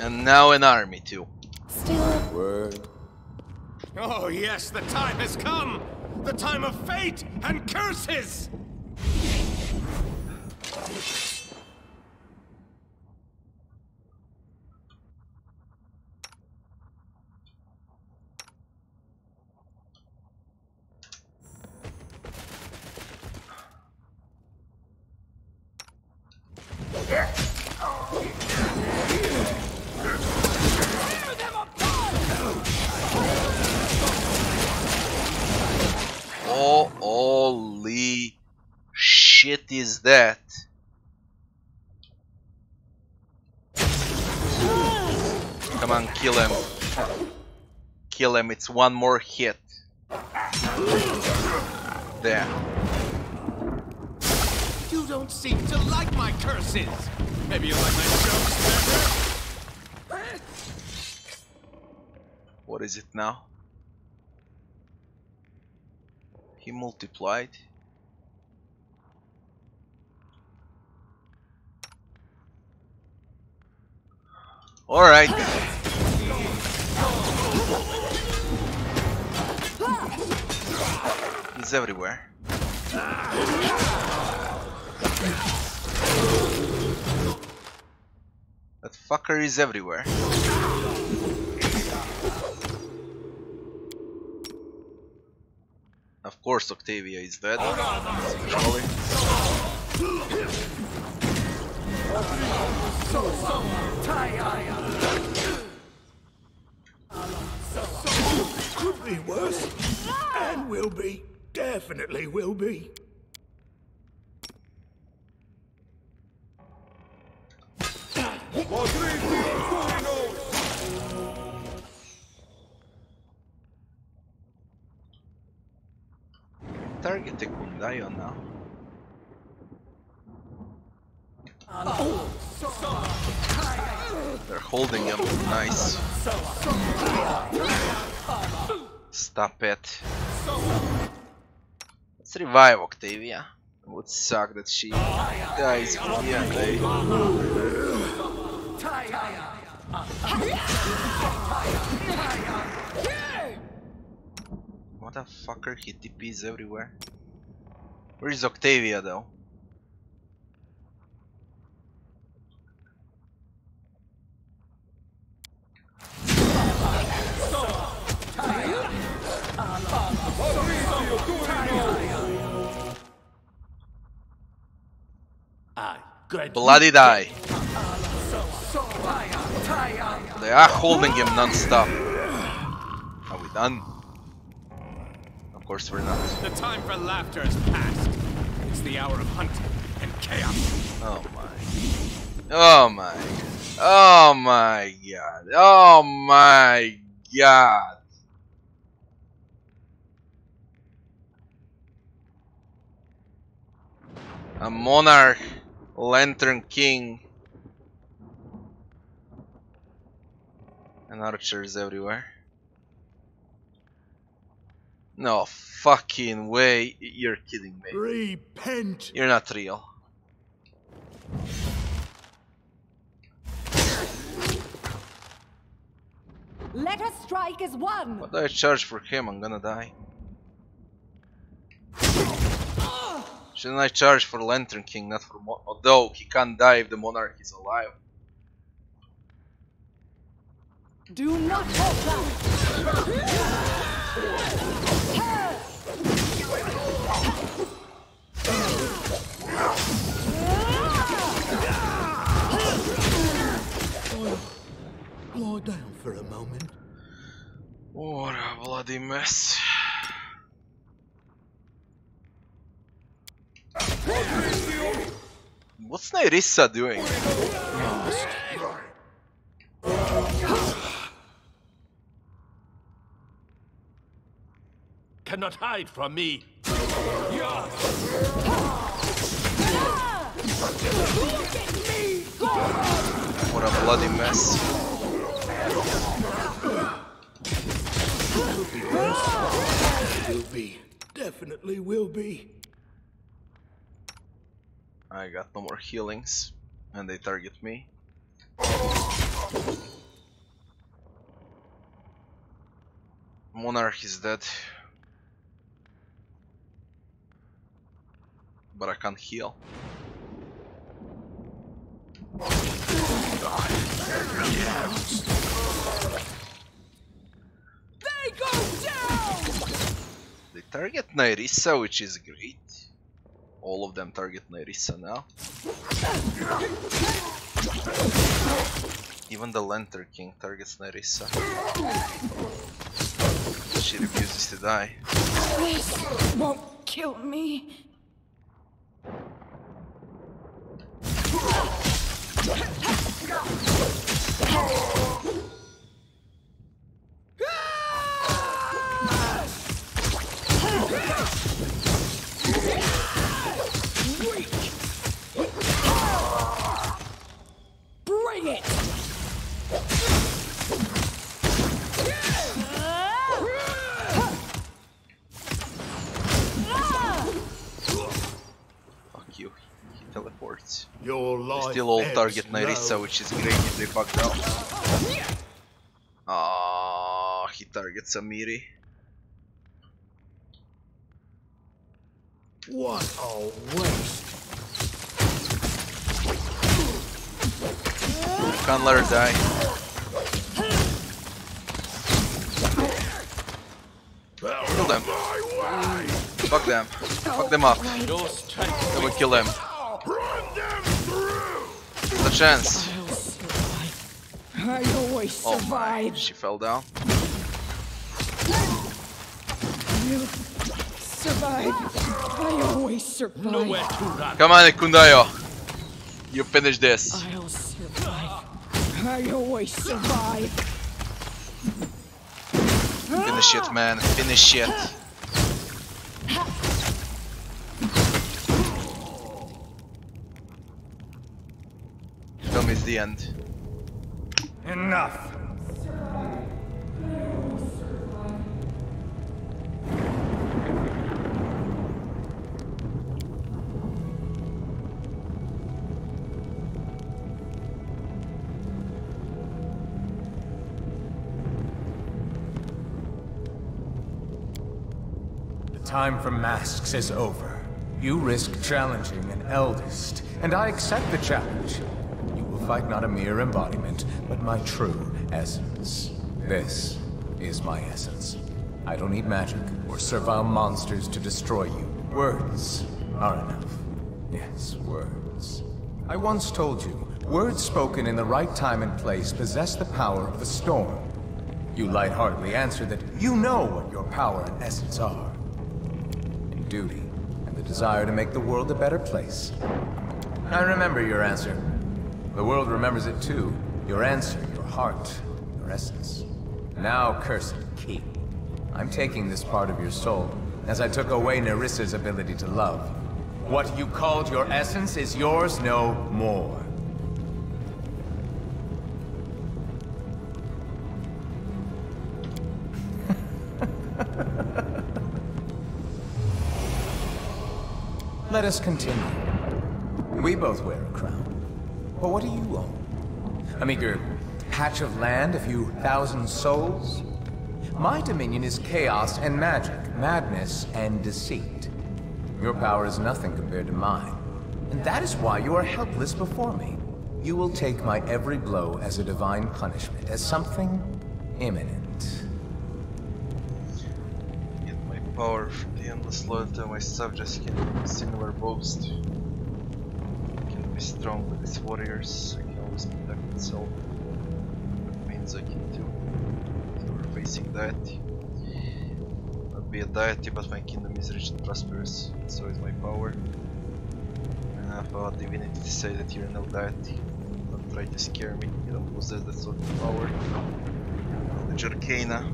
And now an army too. Still. Word. Oh yes, the time has come! The time of fate and curses! Oh, holy shit is that? Come on, kill him. Kill him, it's one more hit. There. You don't seem to like my curses! Maybe you like my jokes better? What is it now? He multiplied. Alright. He's everywhere. That fucker is everywhere. Of course Octavia is dead. Surely. Could be worse. And will be. Definitely will be. Target secundario now. They're holding him. Nice. Stop it. Let's revive Octavia. It would suck that she dies from the end. Motherfucker, he TPs everywhere. Where is Octavia though? Bloody die. They are holding him non-stop. Are we done? Of course we're not. The time for laughter has passed. It's the hour of hunting and chaos. Oh my. Oh my. Oh my god. Oh my god. A monarch, Lantern King, and archers everywhere. No fucking way, you're kidding me. Repent. You're not real. Let us strike as one. What do I charge for him? I'm gonna die. Shouldn't I charge for Lantern King, not for although he can't die if the monarch is alive. Do not hold back. Lie down for a moment. What a bloody mess. What's Nerissa doing? Cannot hide from me. What a bloody mess. Will be. Definitely will be. I got no more healings, and they target me. Monarch is dead. But I can't heal. They go down! They target Nerissa, which is great. All of them target Nerissa now. Even the Lantern King targets Nerissa. She refuses to die. This won't kill me. Bring it! Fuck you, he teleports. Your They life still all ebbs target Nerissa, low. which is great if they fuck down. Ah, he targets Amiri. What a waste. Can't let her die. Kill them. Fuck them. Fuck them up. Your strength. Then we kill them. The chance. I always Oh my, survive. she fell down. You survive. I always survive. Nowhere to run. Come on, Kundayo. You finish this. I'll survive. I always survive. Finish it, man. Finish it. Tell me it's the end. Enough. The time for masks is over. You risk challenging an eldest, and I accept the challenge. You will fight not a mere embodiment, but my true essence. This is my essence. I don't need magic or servile monsters to destroy you. Words are enough. Yes, words. I once told you, words spoken in the right time and place possess the power of the storm. You lightheartedly answered that you know what your power and essence are. In duty, and the desire to make the world a better place. I remember your answer. The world remembers it too. Your answer, your heart, your essence. Now, cursed king, I'm taking this part of your soul, as I took away Nerissa's ability to love. What you called your essence is yours no more. Let us continue. We both wear a crown. But what do you own? A meager patch of land, a few thousand souls? My dominion is chaos and magic, madness and deceit. Your power is nothing compared to mine. And that is why you are helpless before me. You will take my every blow as a divine punishment, as something imminent. Get my power from the endless loyalty of my subjects can similar boast. Can be strong with its warriors. I can always protect myself. That means I can do. So we're facing deity. Not be a deity, but my kingdom is rich and prosperous. So is my power. Enough about divinity to say that you're no deity. Don't try to scare me. You don't possess that sort of power. The Arcana.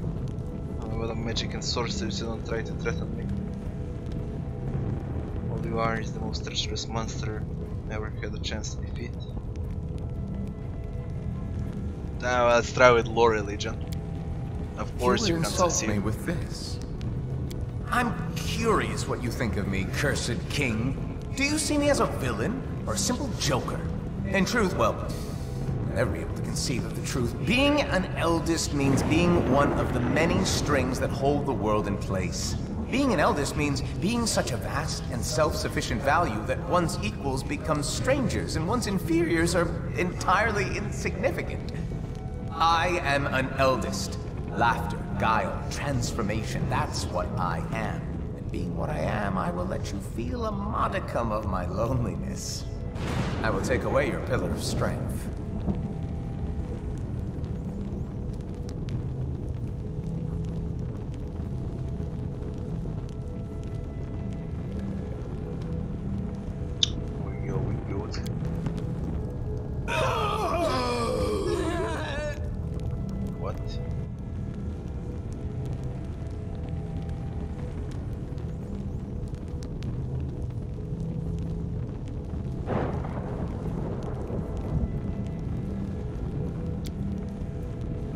With magic and sorcery, so don't try to threaten me. All you are is the most treacherous monster never had a chance to defeat. Now let's try with lore religion. Of course you can't insult succeed. me with this. I'm curious what you think of me, cursed king. Do you see me as a villain or a simple joker? In truth, well, ever able to conceive of the truth. Being an eldest means being one of the many strings that hold the world in place. Being an eldest means being such a vast and self-sufficient value that one's equals become strangers and one's inferiors are entirely insignificant. I am an eldest. Laughter, guile, transformation, that's what I am. And being what I am, I will let you feel a modicum of my loneliness. I will take away your pillar of strength.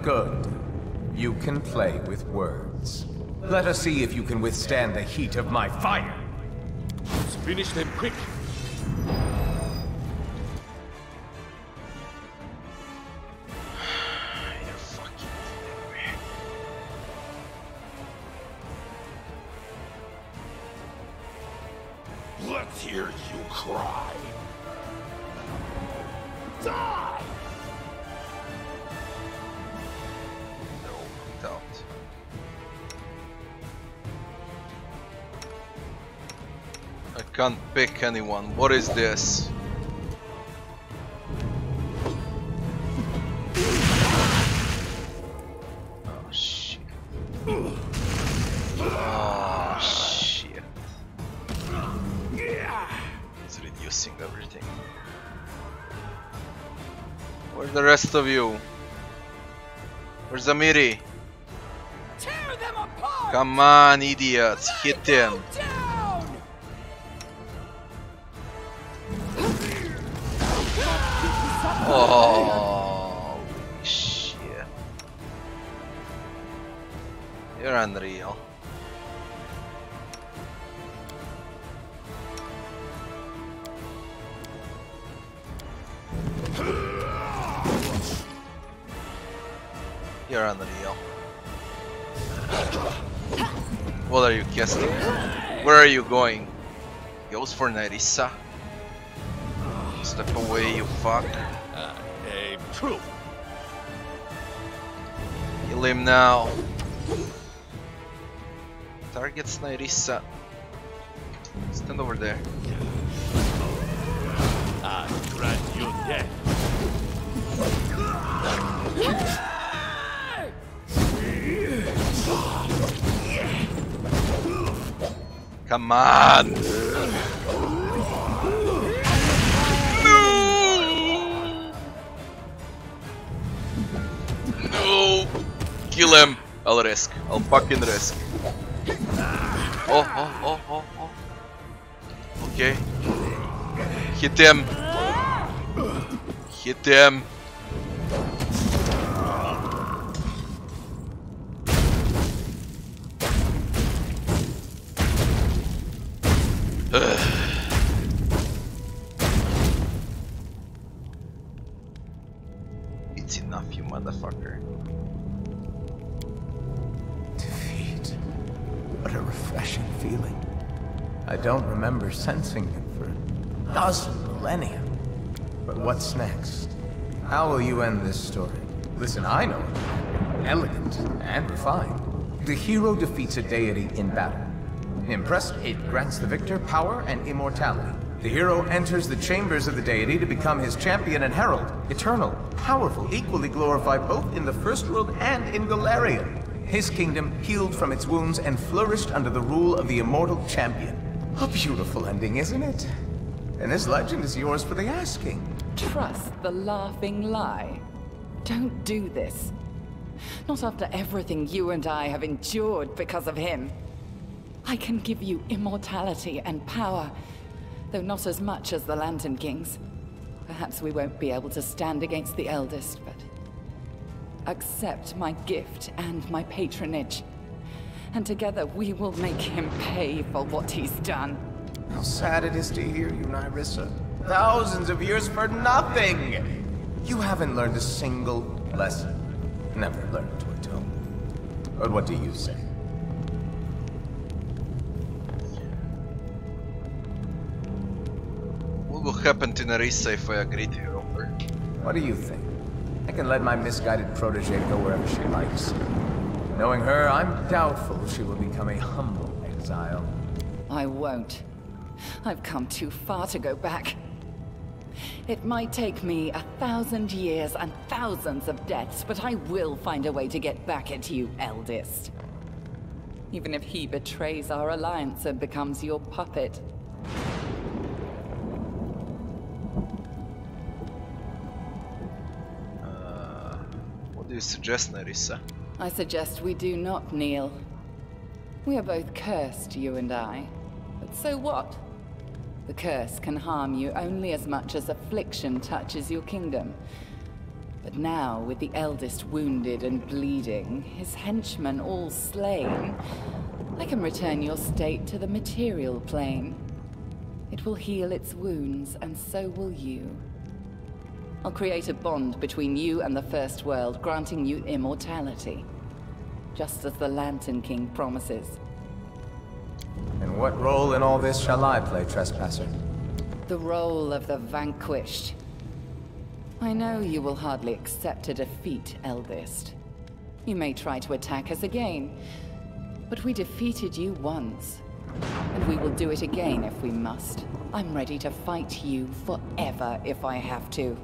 Good. You can play with words. Let us see if you can withstand the heat of my fire. Let's finish them quick. You're fucking Let's hear you cry. Die! no doubt. I can't pick anyone. What is this? Oh shit. Oh shit. It's reducing everything. Where's the rest of you? Where's Amiri? Tear them apart! Come on, idiots. Hit him. Down! Oh shit. You're unreal. You're unreal. What are you casting? Where are you going? Goes for Nerissa. Step away, you fuck. Aim true. Kill him now. Targets Nerissa. Stand over there. I grant you death. Come on! No! Kill him! I'll risk. I'll fucking risk. Oh. Okay. Hit him! Hit him! It's enough, you motherfucker. Defeat. What a refreshing feeling. I don't remember sensing it for a dozen millennia. But what's next? How will you end this story? Listen, I know it. Elegant and refined. The hero defeats a deity in battle. Impressed, it grants the victor power and immortality. The hero enters the chambers of the deity to become his champion and herald. Eternal, powerful, equally glorified both in the first world and in Galeria. His kingdom healed from its wounds and flourished under the rule of the immortal champion. A beautiful ending, isn't it? And this legend is yours for the asking. Trust the laughing lie. Don't do this. Not after everything you and I have endured because of him. I can give you immortality and power, though not as much as the Lantern Kings. Perhaps we won't be able to stand against the eldest, but accept my gift and my patronage. And together we will make him pay for what he's done. How sad it is to hear you, Nerissa. Thousands of years for nothing! You haven't learned a single lesson. Never learned to atone. But what do you say? What will happen to Nerissa if I agree to your offer? What do you think? I can let my misguided protege go wherever she likes. Knowing her, I'm doubtful she will become a humble exile. I won't. I've come too far to go back. It might take me 1,000 years and thousands of deaths, but I will find a way to get back at you, Eldest. Even if he betrays our alliance and becomes your puppet. What do you suggest, Nerissa? I suggest we do not kneel. We are both cursed, you and I. But so what? The curse can harm you only as much as affliction touches your kingdom. But now, with the Eldest wounded and bleeding, his henchmen all slain, I can return your state to the material plane. It will heal its wounds, and so will you. I'll create a bond between you and the First World, granting you immortality. Just as the Lantern King promises. And what role in all this shall I play, Trespasser? The role of the vanquished. I know you will hardly accept a defeat, Eldest. You may try to attack us again, but we defeated you once. And we will do it again if we must. I'm ready to fight you forever if I have to.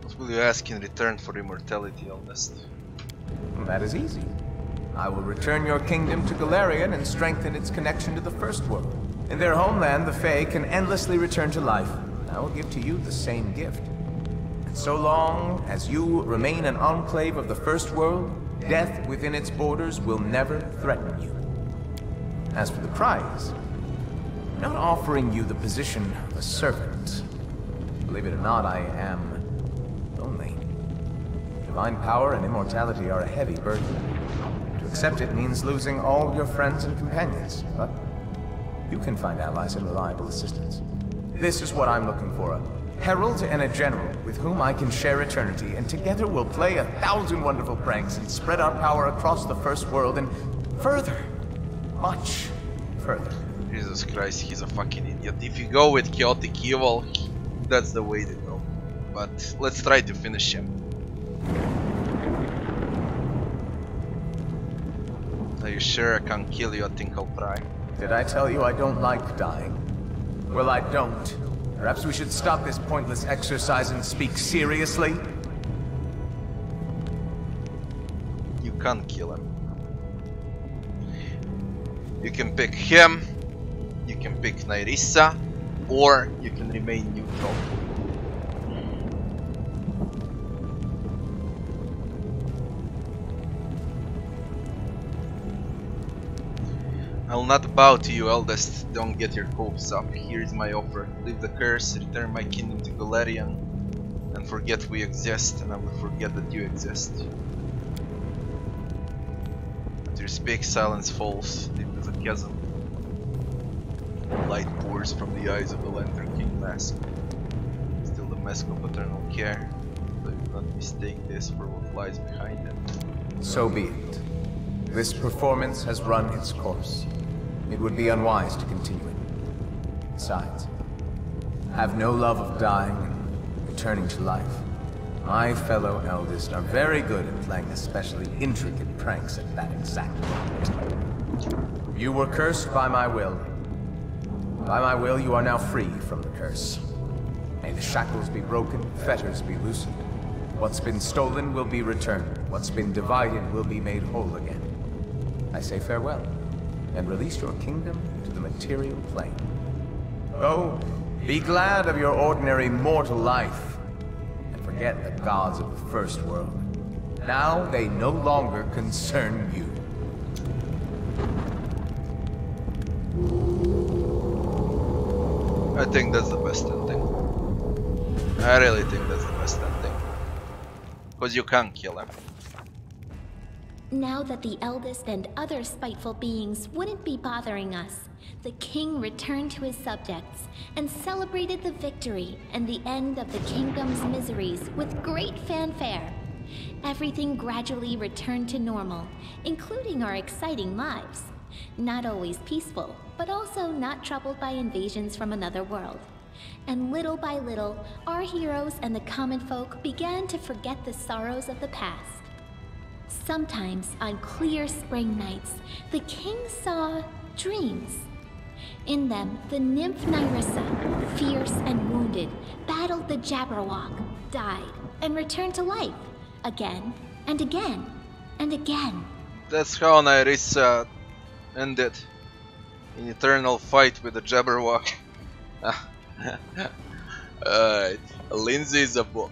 What will you ask in return for immortality, Eldest? That is easy. I will return your kingdom to Galarian and strengthen its connection to the First World. In their homeland, the Fae can endlessly return to life. I will give to you the same gift. And so long as you remain an enclave of the First World, death within its borders will never threaten you. As for the prize, I'm not offering you the position of a servant. Believe it or not, I am lonely. Divine power and immortality are a heavy burden. To accept it means losing all your friends and companions, but you can find allies and reliable assistance. This is what I'm looking for, a herald and a general with whom I can share eternity, and together we'll play 1,000 wonderful pranks and spread our power across the First World and further, much further. Jesus Christ, he's a fucking idiot. If you go with chaotic evil, that's the way to go. But let's try to finish him. Are you sure I can't kill you? I think I'll try. Did I tell you I don't like dying? Well, I don't. Perhaps we should stop this pointless exercise and speak seriously? You can't kill him. You can pick him, you can pick Nerissa, or you can remain neutral. I'll not bow to you, Eldest. Don't get your hopes up. Here is my offer. Leave the curse, return my kingdom to Galarian, and forget we exist, and I will forget that you exist. As you speak, silence falls into the chasm. Light pours from the eyes of the Lantern King mask. Still the mask of paternal care. But do not mistake this for what lies behind it. So be it. This performance has run its course. It would be unwise to continue it. Besides, I have no love of dying and returning to life. My fellow Eldest are very good at playing especially intricate pranks at that exact moment. You were cursed by my will. By my will, you are now free from the curse. May the shackles be broken, fetters be loosened. What's been stolen will be returned. What's been divided will be made whole again. I say farewell, and release your kingdom to the material plane. Go, be glad of your ordinary mortal life, and forget the gods of the First World. Now they no longer concern you. I think that's the best ending. I really think that's the best ending. Because you can't kill him. Now that the eldest and other spiteful beings wouldn't be bothering us, the king returned to his subjects and celebrated the victory and the end of the kingdom's miseries with great fanfare. Everything gradually returned to normal, including our exciting lives. Not always peaceful, but also not troubled by invasions from another world. And little by little, our heroes and the common folk began to forget the sorrows of the past. Sometimes, on clear spring nights, the king saw dreams. In them, the nymph Nyrissa, fierce and wounded, battled the Jabberwock, died, and returned to life, again, and again, and again. That's how Nyrissa ended in eternal fight with the Jabberwock. Alright, Lindsay is a book.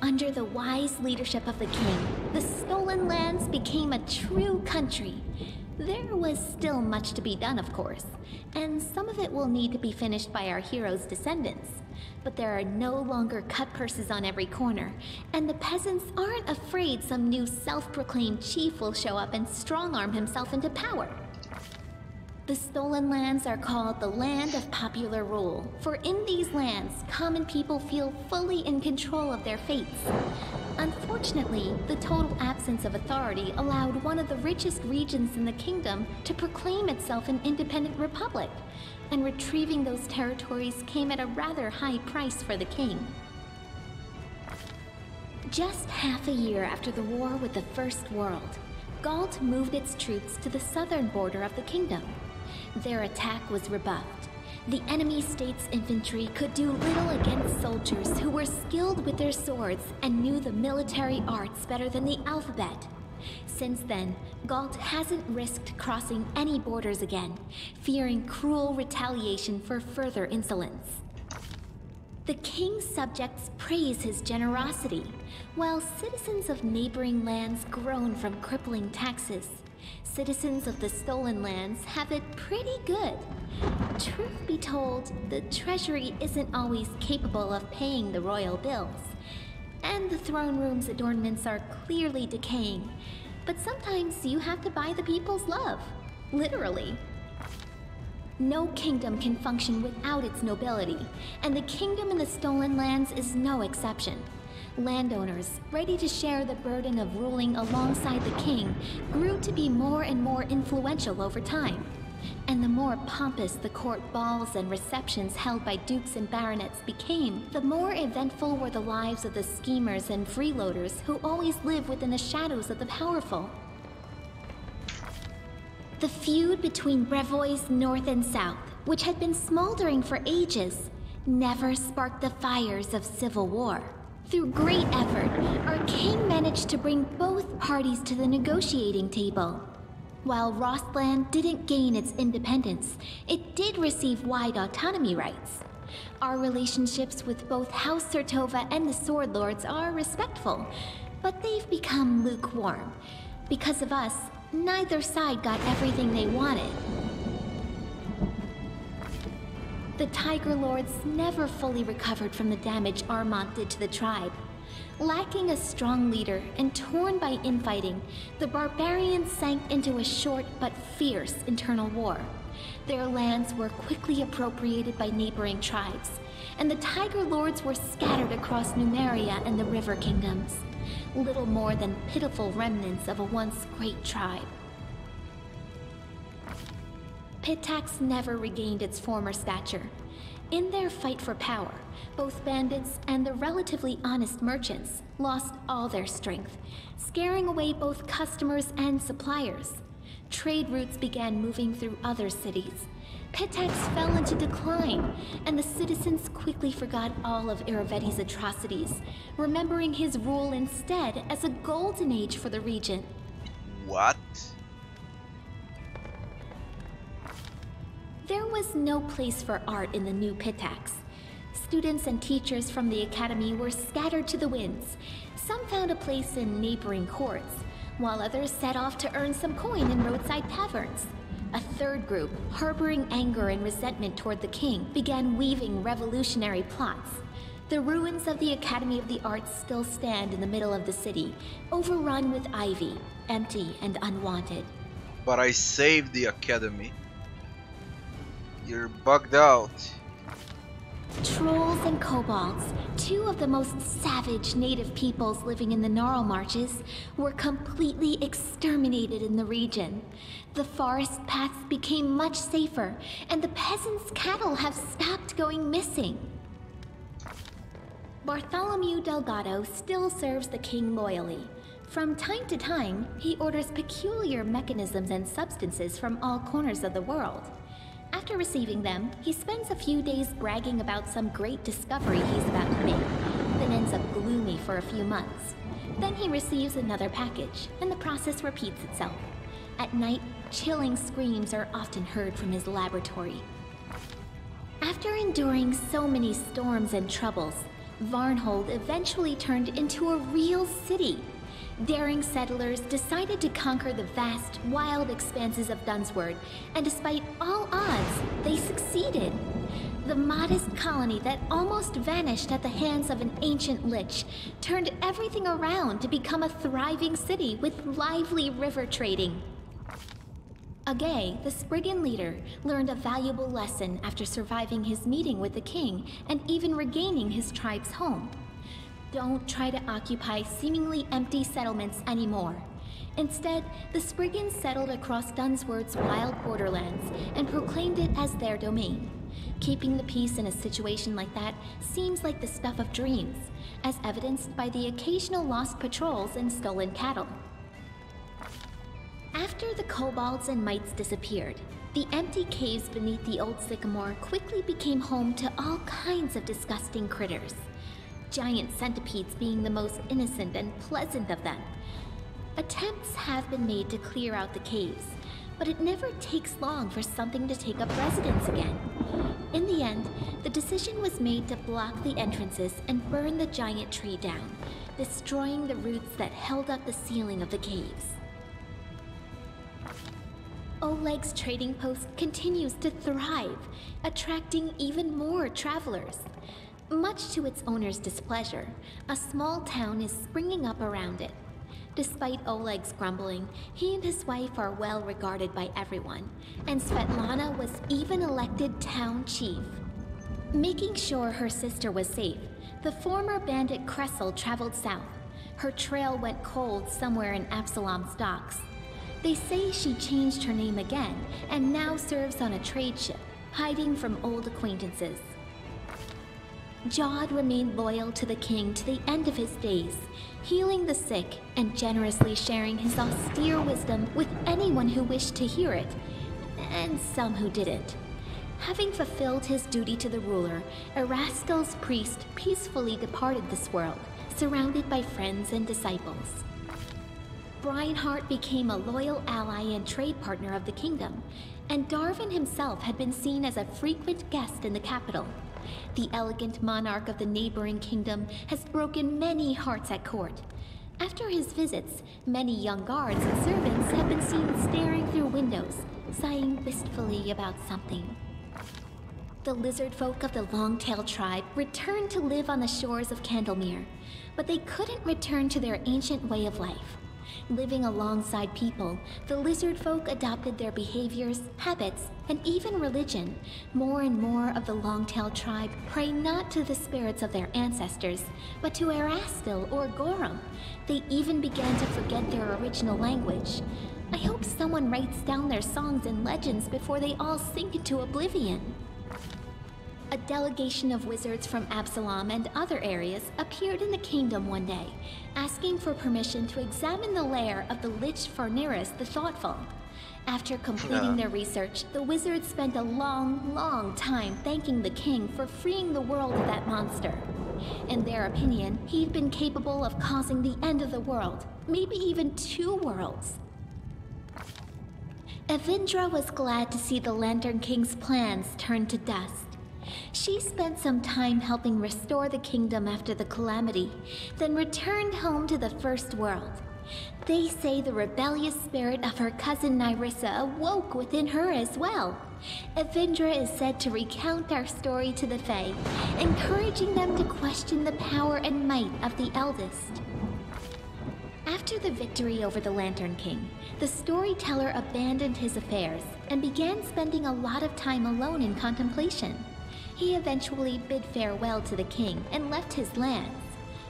Under the wise leadership of the king, the stolen lands became a true country. There was still much to be done, of course, and some of it will need to be finished by our heroes' descendants. But there are no longer cut purses on every corner, and the peasants aren't afraid some new self-proclaimed chief will show up and strong-arm himself into power. The stolen lands are called the Land of Popular Rule, for in these lands, common people feel fully in control of their fates. Unfortunately, the total absence of authority allowed one of the richest regions in the kingdom to proclaim itself an independent republic, and retrieving those territories came at a rather high price for the king. Just half a year after the war with the First World, Galt moved its troops to the southern border of the kingdom. Their attack was rebuffed. The enemy state's infantry could do little against soldiers who were skilled with their swords and knew the military arts better than the alphabet. Since then, Galt hasn't risked crossing any borders again, fearing cruel retaliation for further insolence. The king's subjects praise his generosity, while citizens of neighboring lands groan from crippling taxes. Citizens of the stolen lands have it pretty good. Truth be told, the treasury isn't always capable of paying the royal bills. And the throne room's adornments are clearly decaying. But sometimes you have to buy the people's love. Literally. No kingdom can function without its nobility, and the kingdom in the stolen lands is no exception. Landowners, ready to share the burden of ruling alongside the king, grew to be more and more influential over time. And the more pompous the court balls and receptions held by dukes and baronets became, the more eventful were the lives of the schemers and freeloaders who always live within the shadows of the powerful. The feud between Brevois North and South, which had been smoldering for ages, never sparked the fires of civil war. Through great effort, our king managed to bring both parties to the negotiating table. While Rostland didn't gain its independence, it did receive wide autonomy rights. Our relationships with both House Sertova and the Sword Lords are respectful, but they've become lukewarm. Because of us, neither side got everything they wanted. The Tiger Lords never fully recovered from the damage Armont did to the tribe. Lacking a strong leader and torn by infighting, the barbarians sank into a short but fierce internal war. Their lands were quickly appropriated by neighboring tribes, and the Tiger Lords were scattered across Numeria and the River Kingdoms, little more than pitiful remnants of a once great tribe. Pitax never regained its former stature. In their fight for power, both bandits and the relatively honest merchants lost all their strength, scaring away both customers and suppliers. Trade routes began moving through other cities. Pitax fell into decline, and the citizens quickly forgot all of Iravetti's atrocities, remembering his rule instead as a golden age for the region. What? There was no place for art in the new Pitax. Students and teachers from the academy were scattered to the winds. Some found a place in neighboring courts, while others set off to earn some coin in roadside taverns. A third group, harboring anger and resentment toward the king, began weaving revolutionary plots. The ruins of the Academy of the Arts still stand in the middle of the city, overrun with ivy, empty and unwanted. But I saved the Academy. You're bugged out. Trolls and kobolds, two of the most savage native peoples living in the Gnarl Marches, were completely exterminated in the region. The forest paths became much safer, and the peasants' cattle have stopped going missing. Bartholomew Delgado still serves the king loyally. From time to time, he orders peculiar mechanisms and substances from all corners of the world. After receiving them, he spends a few days bragging about some great discovery he's about to make, then ends up gloomy for a few months. Then he receives another package, and the process repeats itself. At night, chilling screams are often heard from his laboratory. After enduring so many storms and troubles, Varnhold eventually turned into a real city. Daring settlers decided to conquer the vast, wild expanses of Dunsword, and despite all odds, they succeeded. The modest colony that almost vanished at the hands of an ancient lich turned everything around to become a thriving city with lively river trading. Agay, the Spriggan leader, learned a valuable lesson after surviving his meeting with the king and even regaining his tribe's home. Don't try to occupy seemingly empty settlements anymore. Instead, the Spriggans settled across Dunsword's wild borderlands and proclaimed it as their domain. Keeping the peace in a situation like that seems like the stuff of dreams, as evidenced by the occasional lost patrols and stolen cattle. After the kobolds and mites disappeared, the empty caves beneath the old sycamore quickly became home to all kinds of disgusting critters. Giant centipedes being the most innocent and pleasant of them. Attempts have been made to clear out the caves, but it never takes long for something to take up residence again. In the end, the decision was made to block the entrances and burn the giant tree down, destroying the roots that held up the ceiling of the caves. Oleg's trading post continues to thrive, attracting even more travelers. Much to its owner's displeasure, a small town is springing up around it. Despite Oleg's grumbling, he and his wife are well regarded by everyone, and Svetlana was even elected town chief. Making sure her sister was safe, the former bandit Kressel traveled south. Her trail went cold somewhere in Absalom's docks. They say she changed her name again and now serves on a trade ship, hiding from old acquaintances. Jod remained loyal to the king to the end of his days, healing the sick and generously sharing his austere wisdom with anyone who wished to hear it, and some who didn't. Having fulfilled his duty to the ruler, Eraskel's priest peacefully departed this world, surrounded by friends and disciples. Breinhardt became a loyal ally and trade partner of the kingdom, and Darvin himself had been seen as a frequent guest in the capital. The elegant monarch of the neighboring kingdom has broken many hearts at court. After his visits, many young guards and servants have been seen staring through windows, sighing wistfully about something. The lizard folk of the Longtail tribe returned to live on the shores of Candlemere, but they couldn't return to their ancient way of life. Living alongside people, the lizard folk adopted their behaviors, habits, and even religion. More and more of the Longtail tribe pray not to the spirits of their ancestors, but to Erastil or Gorum. They even began to forget their original language. I hope someone writes down their songs and legends before they all sink into oblivion. A delegation of wizards from Absalom and other areas appeared in the kingdom one day, asking for permission to examine the lair of the Lich Farneris the Thoughtful. After completing their research, the wizards spent a long time thanking the king for freeing the world of that monster. In their opinion, he'd been capable of causing the end of the world, maybe even 2 worlds. Evindra was glad to see the Lantern King's plans turn to dust. She spent some time helping restore the kingdom after the calamity, then returned home to the First World. They say the rebellious spirit of her cousin Nyrissa awoke within her as well. Avendra is said to recount our story to the Fae, encouraging them to question the power and might of the eldest. After the victory over the Lantern King, the storyteller abandoned his affairs and began spending a lot of time alone in contemplation. He eventually bid farewell to the king and left his lands.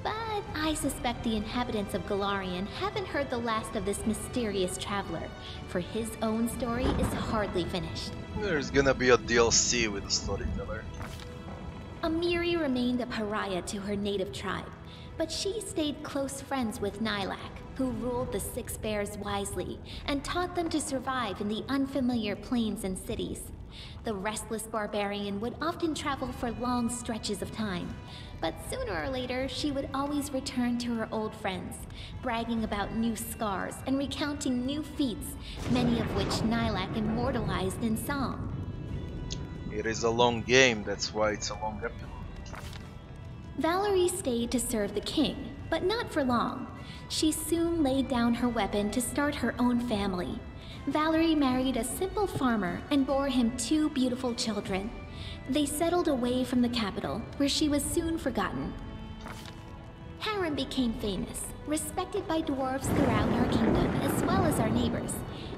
But I suspect the inhabitants of Galarian haven't heard the last of this mysterious traveler, for his own story is hardly finished. There's gonna be a DLC with the storyteller. Amiri remained a pariah to her native tribe, but she stayed close friends with Nilak, who ruled the Six Bears wisely and taught them to survive in the unfamiliar plains and cities. The restless barbarian would often travel for long stretches of time, but sooner or later she would always return to her old friends, bragging about new scars and recounting new feats, many of which Nilak immortalized in song. It is a long game, that's why it's a long epilogue. Valerie stayed to serve the king, but not for long. She soon laid down her weapon to start her own family. Valerie married a simple farmer and bore him 2 beautiful children. They settled away from the capital, where she was soon forgotten. Harren became famous, respected by dwarves throughout our kingdom as well as our neighbors,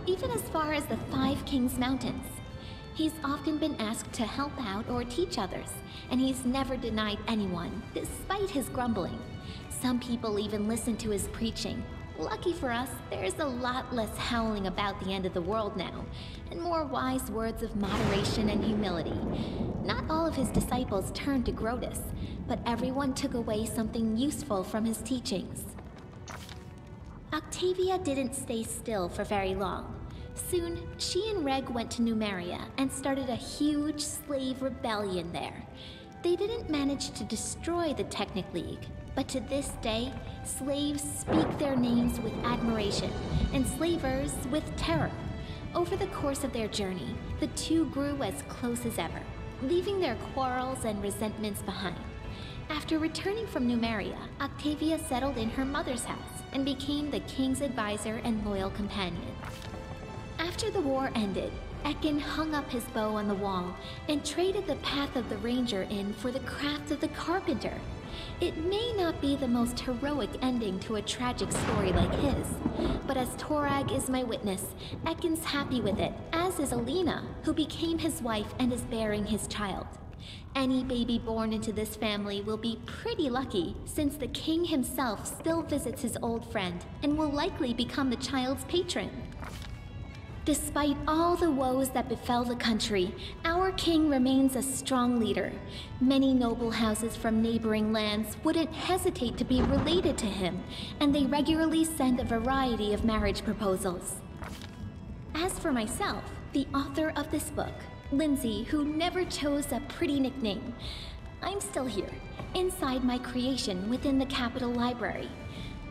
even as far as the 5 Kings Mountains. He's often been asked to help out or teach others, and he's never denied anyone, despite his grumbling. Some people even listen to his preaching. Lucky for us, there's a lot less howling about the end of the world now, and more wise words of moderation and humility. Not all of his disciples turned to Grotus, but everyone took away something useful from his teachings. Octavia didn't stay still for very long. Soon, she and Reg went to Numeria and started a huge slave rebellion there. They didn't manage to destroy the Technic League, but to this day, slaves speak their names with admiration, and slavers with terror. Over the course of their journey, the two grew as close as ever, leaving their quarrels and resentments behind. After returning from Numeria, Octavia settled in her mother's house and became the king's advisor and loyal companion. After the war ended, Ekin hung up his bow on the wall and traded the path of the ranger in for the craft of the carpenter. It may not be the most heroic ending to a tragic story like his, but as Torag is my witness, Ekin's happy with it, as is Alina, who became his wife and is bearing his child. Any baby born into this family will be pretty lucky, since the king himself still visits his old friend and will likely become the child's patron. Despite all the woes that befell the country, our king remains a strong leader. Many noble houses from neighboring lands wouldn't hesitate to be related to him, and they regularly send a variety of marriage proposals. As for myself, the author of this book, Lindsay, who never chose a pretty nickname, I'm still here, inside my creation within the Capitol Library.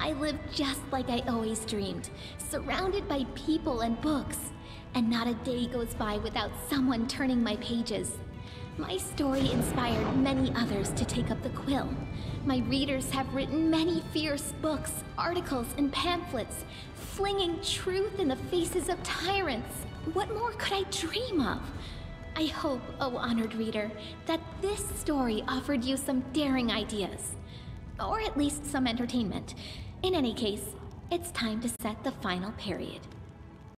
I live just like I always dreamed, surrounded by people and books, and not a day goes by without someone turning my pages. My story inspired many others to take up the quill. My readers have written many fierce books, articles, and pamphlets, flinging truth in the faces of tyrants. What more could I dream of? I hope, oh honored reader, that this story offered you some daring ideas, or at least some entertainment. In any case, it's time to set the final period.